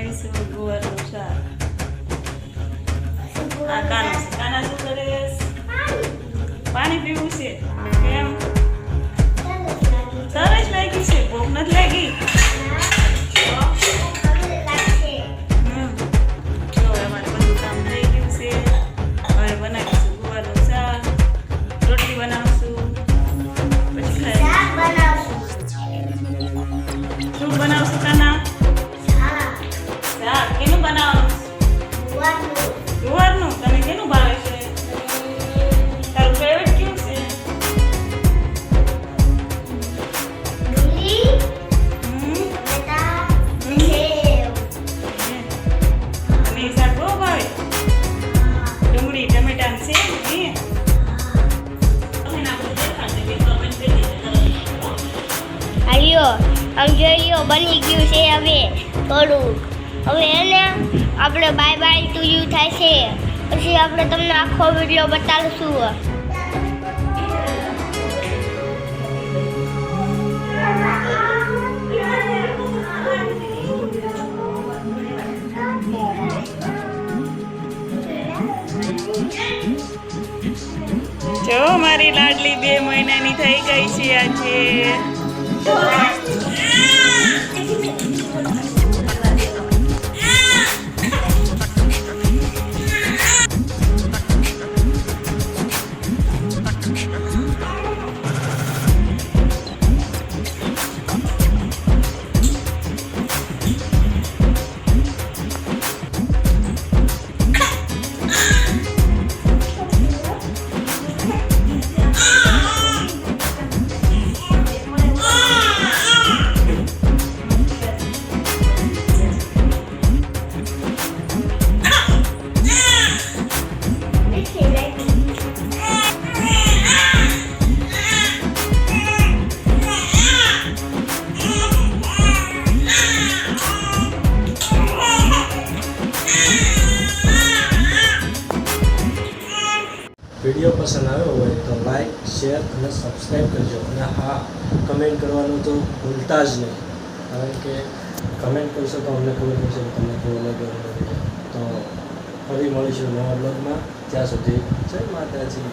બનાવીશું ગુવારનું શાક. આ કાના શું કરે? પાણી પીવું છે. કેમ? તરસ લાગી છે? ભૂખ નથી લાગી? જો અમારે બધું કામ થઈ ગયું છે. હવે બનાવીશું ગુવારનું શાક, રોટલી બનાવશું, પછી ખાઈશું. શું બનાવશું કાના? શાક. કેનું બનાવવાનું? ગુવારનું. તને કેનું ભાવે છે? તારું ફેવરેટ કયું છે? તને શાક બહુ ભાવે? ડુંગળી ટમેટા છે ને? હાલ્યો આમ જોઈ લો બની ગયું છે. હવે થોડું હવે એને આપણે બાય બાય ટુ યુ થાય છે. પછી આપણે તમને આખો વિડીયો બતાવીશું. જો મારી લાડલી 2 મહિનાની થઈ ગઈ છે આજે. વિડીયો પસંદ આવ્યો હોય તો લાઈક, શેર અને સબસ્ક્રાઈબ કરજો. અને હા, કમેન્ટ કરવાનું તો ભૂલતા જ નહીં, કારણ કે કમેન્ટ કરશો તો અમને ખબર પડશે કે તમને કેવો લાગ્યો. તો ફરી મળીશું નવા બ્લોગમાં. ત્યાં સુધી જય માતાજી.